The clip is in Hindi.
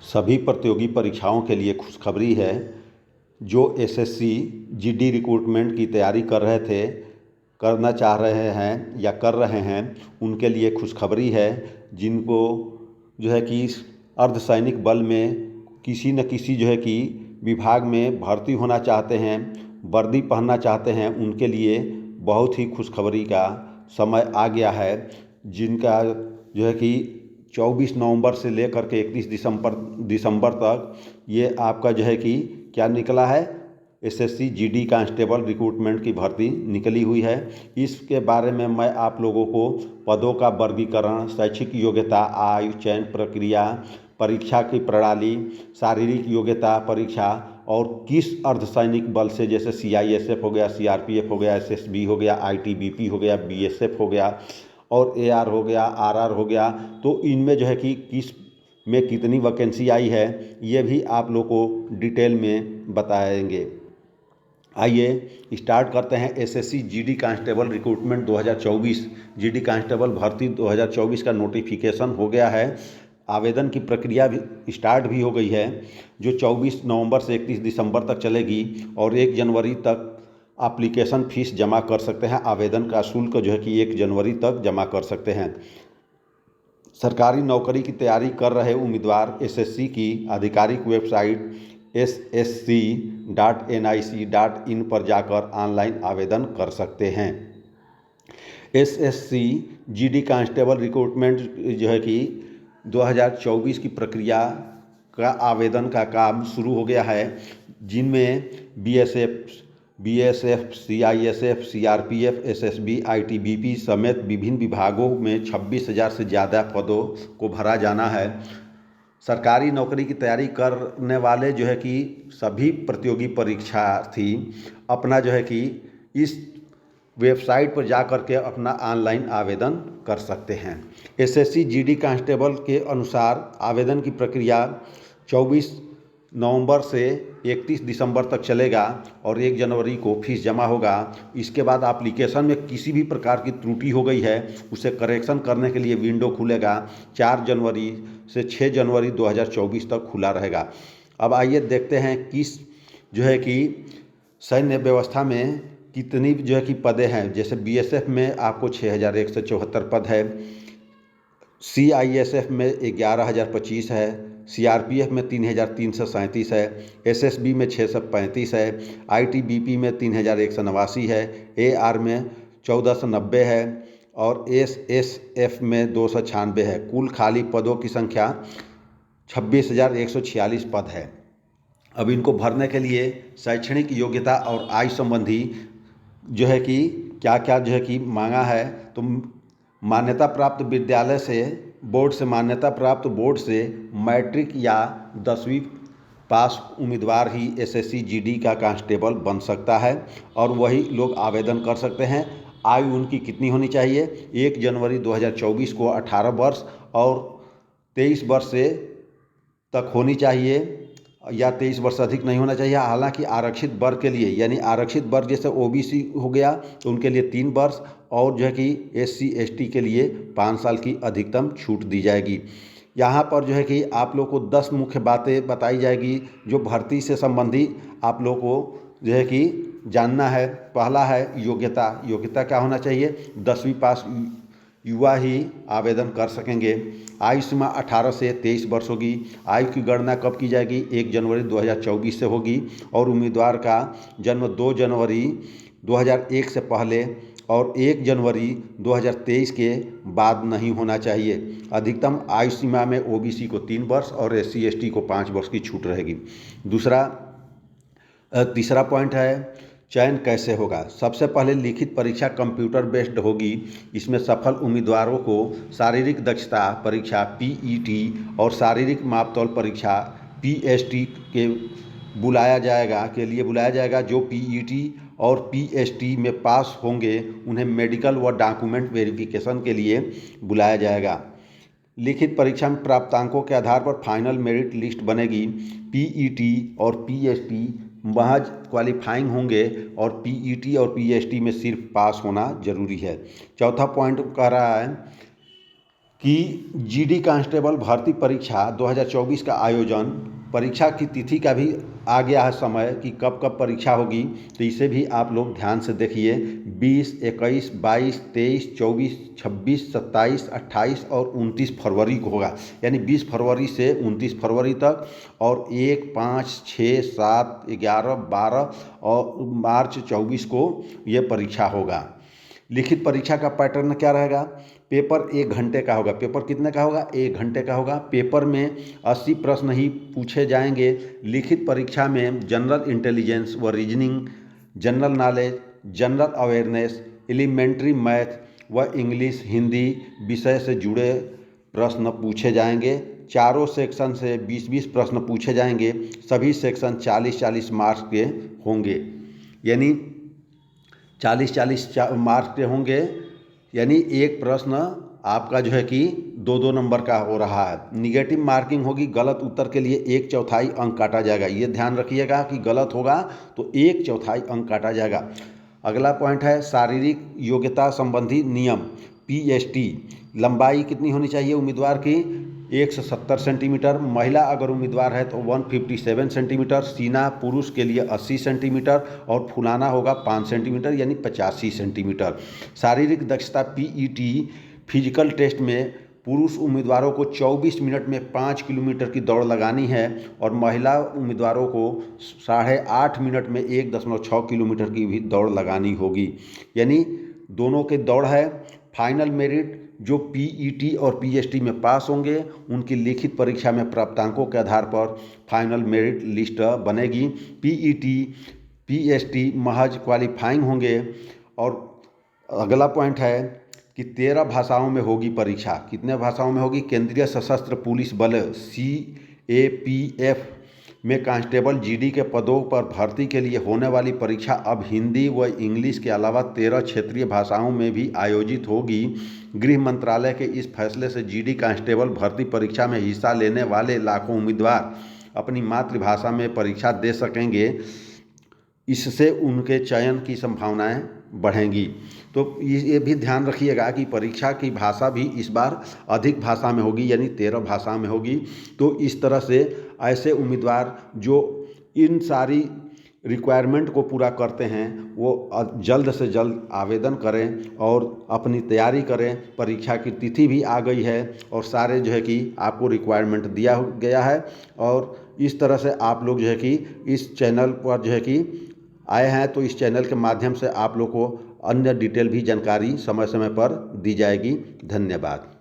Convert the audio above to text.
सभी प्रतियोगी परीक्षाओं के लिए खुशखबरी है। जो एसएससी जीडी रिक्रूटमेंट की तैयारी कर रहे थे, करना चाह रहे हैं या कर रहे हैं, उनके लिए खुशखबरी है। जिनको जो है कि अर्धसैनिक बल में किसी न किसी जो है कि विभाग में भर्ती होना चाहते हैं, वर्दी पहनना चाहते हैं, उनके लिए बहुत ही खुशखबरी का समय आ गया है। जिनका जो है कि 24 नवंबर से लेकर के 31 दिसंबर तक ये आपका जो है कि क्या निकला है, एसएससी जीडी कांस्टेबल रिक्रूटमेंट की भर्ती निकली हुई है। इसके बारे में मैं आप लोगों को पदों का वर्गीकरण, शैक्षिक योग्यता, आयु, चयन प्रक्रिया, परीक्षा की प्रणाली, शारीरिक योग्यता परीक्षा और किस अर्धसैनिक बल से, जैसे सीआईएसएफ हो गया, सीआरपीएफ हो गया, एसएसबी हो गया, आईटीबीपी हो गया, बीएसएफ हो गया और एआर हो गया, आरआर हो गया, तो इनमें जो है कि किस में कितनी वैकेंसी आई है, ये भी आप लोग को डिटेल में बताएंगे। आइए स्टार्ट करते हैं। SSC GD constable recruitment 2024 GD constable भर्ती 2024 का नोटिफिकेशन हो गया है। आवेदन की प्रक्रिया भी स्टार्ट भी हो गई है, जो 24 नवंबर से 31 दिसंबर तक चलेगी और 1 जनवरी तक एप्लीकेशन फ़ीस जमा कर सकते हैं। आवेदन का शुल्क जो है कि 1 जनवरी तक जमा कर सकते हैं। सरकारी नौकरी की तैयारी कर रहे उम्मीदवार एसएससी की आधिकारिक वेबसाइट ssc.nic.in पर जाकर ऑनलाइन आवेदन कर सकते हैं। एसएससी जीडी कांस्टेबल रिक्रूटमेंट जो है कि 2024 की प्रक्रिया का आवेदन का काम शुरू हो गया है, जिनमें BSF, CISF, CRPF, SSB, ITBP समेत विभिन्न विभागों में 26,000 से ज़्यादा पदों को भरा जाना है। सरकारी नौकरी की तैयारी करने वाले जो है कि सभी प्रतियोगी परीक्षार्थी अपना जो है कि इस वेबसाइट पर जा कर के अपना ऑनलाइन आवेदन कर सकते हैं। एसएससी जीडी कांस्टेबल के अनुसार आवेदन की प्रक्रिया 24 नवंबर से 31 दिसंबर तक चलेगा और 1 जनवरी को फीस जमा होगा। इसके बाद एप्लीकेशन में किसी भी प्रकार की त्रुटि हो गई है, उसे करेक्शन करने के लिए विंडो खुलेगा। 4 जनवरी से 6 जनवरी 2024 तक खुला रहेगा। अब आइए देखते हैं किस जो है कि सैन्य व्यवस्था में कितनी जो है कि पदें हैं। जैसे बीएसएफ में आपको 6,174 पद है, सीआईएसएफ में 11,025 है, सीआरपीएफ में 3,337 है, एसएसबी में 635 है, आईटीबीपी में 3,189 है, एआर में 1,490 है और एसएसएफ में 296 है। कुल खाली पदों की संख्या 26,146 पद है। अब इनको भरने के लिए शैक्षणिक योग्यता और आयु संबंधी जो है कि क्या क्या जो है कि मांगा है, तो मान्यता प्राप्त विद्यालय से, बोर्ड से, मान्यता प्राप्त बोर्ड से मैट्रिक या 10वीं पास उम्मीदवार ही एसएससी जीडी का कांस्टेबल बन सकता है और वही लोग आवेदन कर सकते हैं। आयु उनकी कितनी होनी चाहिए? 1 जनवरी 2024 को 18 वर्ष और 23 वर्ष से तक होनी चाहिए या 23 वर्ष से अधिक नहीं होना चाहिए। हालांकि आरक्षित वर्ग के लिए, यानी आरक्षित वर्ग जैसे ओबीसी हो गया तो उनके लिए 3 वर्ष और जो है कि एससी एसटी के लिए 5 साल की अधिकतम छूट दी जाएगी। यहाँ पर जो है कि आप लोग को 10 मुख्य बातें बताई जाएगी जो भर्ती से संबंधी आप लोग को जो है कि जानना है। पहला है योग्यता। योग्यता क्या होना चाहिए? 10वीं पास युवा ही आवेदन कर सकेंगे। आयु सीमा 18 से 23 वर्ष होगी। आयु की गणना कब की जाएगी? 1 जनवरी 2024 से होगी और उम्मीदवार का जन्म 2 जनवरी 2001 से पहले और 1 जनवरी 2023 के बाद नहीं होना चाहिए। अधिकतम आयु सीमा में ओबीसी को 3 वर्ष और एससी एसटी को 5 वर्ष की छूट रहेगी। तीसरा पॉइंट है चयन कैसे होगा। सबसे पहले लिखित परीक्षा कंप्यूटर बेस्ड होगी। इसमें सफल उम्मीदवारों को शारीरिक दक्षता परीक्षा पीईटी और शारीरिक मापतौल परीक्षा पीएसटी के लिए बुलाया जाएगा। जो पीईटी और पीएसटी में पास होंगे उन्हें मेडिकल व डॉक्यूमेंट वेरिफिकेशन के लिए बुलाया जाएगा। लिखित परीक्षा में प्राप्तांकों के आधार पर फाइनल मेरिट लिस्ट बनेगी। पीईटी और पीएसटी महज क्वालिफाइंग होंगे और पीईटी और पीएसटी में सिर्फ पास होना जरूरी है। चौथा पॉइंट कह रहा है कि जीडी कांस्टेबल भर्ती परीक्षा 2024 का आयोजन, परीक्षा की तिथि का भी आ गया है समय कि कब कब परीक्षा होगी, तो इसे भी आप लोग ध्यान से देखिए। 20, 21, 22, 23, 24, 26, 27, 28 और 29 फरवरी को होगा, यानी 20 फरवरी से 29 फरवरी तक, और 1, 5, 6, 7, 11, 12 और मार्च 24 को ये परीक्षा होगा। लिखित परीक्षा का पैटर्न क्या रहेगा? पेपर 1 घंटे का होगा। पेपर कितने का होगा? 1 घंटे का होगा। पेपर में 80 प्रश्न ही पूछे जाएंगे। लिखित परीक्षा में जनरल इंटेलिजेंस व reasoning, general knowledge, general awareness, elementary math व इंग्लिश हिंदी विषय से जुड़े प्रश्न पूछे जाएंगे। चारों सेक्शन से 20-20 प्रश्न पूछे जाएंगे। सभी सेक्शन 40-40 मार्क्स के होंगे, यानी 40-40 मार्क्स के होंगे, यानी एक प्रश्न आपका जो है कि 2-2 नंबर का हो रहा है। निगेटिव मार्किंग होगी, गलत उत्तर के लिए 1/4 अंक काटा जाएगा। ये ध्यान रखिएगा कि गलत होगा तो 1/4 अंक काटा जाएगा। अगला पॉइंट है शारीरिक योग्यता संबंधी नियम, पीएसटी। लंबाई कितनी होनी चाहिए उम्मीदवार की? 170 सेंटीमीटर। महिला अगर उम्मीदवार है तो 157 सेंटीमीटर। सीना पुरुष के लिए 80 सेंटीमीटर और फुलाना होगा 5 सेंटीमीटर, यानी 85 सेंटीमीटर। शारीरिक दक्षता पीईटी फिजिकल टेस्ट में पुरुष उम्मीदवारों को 24 मिनट में 5 किलोमीटर की दौड़ लगानी है और महिला उम्मीदवारों को 8.5 मिनट में 1.6 किलोमीटर की भी दौड़ लगानी होगी, यानी दोनों के दौड़ है। फाइनल मेरिट जो पीईटी और पीएसटी में पास होंगे उनकी लिखित परीक्षा में प्राप्तांकों के आधार पर फाइनल मेरिट लिस्ट बनेगी। पीईटी पीएसटी महज क्वालिफाइंग होंगे। और अगला पॉइंट है कि 13 भाषाओं में होगी परीक्षा। कितने भाषाओं में होगी? केंद्रीय सशस्त्र पुलिस बल CAPF में कांस्टेबल जीडी के पदों पर भर्ती के लिए होने वाली परीक्षा अब हिंदी व इंग्लिश के अलावा 13 क्षेत्रीय भाषाओं में भी आयोजित होगी। गृह मंत्रालय के इस फैसले से जीडी कांस्टेबल भर्ती परीक्षा में हिस्सा लेने वाले लाखों उम्मीदवार अपनी मातृभाषा में परीक्षा दे सकेंगे। इससे उनके चयन की संभावनाएं बढ़ेंगी। तो ये भी ध्यान रखिएगा कि परीक्षा की भाषा भी इस बार अधिक भाषा में होगी, यानी 13 भाषा में होगी। तो इस तरह से ऐसे उम्मीदवार जो इन सारी रिक्वायरमेंट को पूरा करते हैं वो जल्द से जल्द आवेदन करें और अपनी तैयारी करें। परीक्षा की तिथि भी आ गई है और सारे जो है कि आपको रिक्वायरमेंट दिया गया है। और इस तरह से आप लोग जो है कि इस चैनल पर जो है कि आए हैं, तो इस चैनल के माध्यम से आप लोग को अन्य डिटेल भी जानकारी समय समय पर दी जाएगी। धन्यवाद।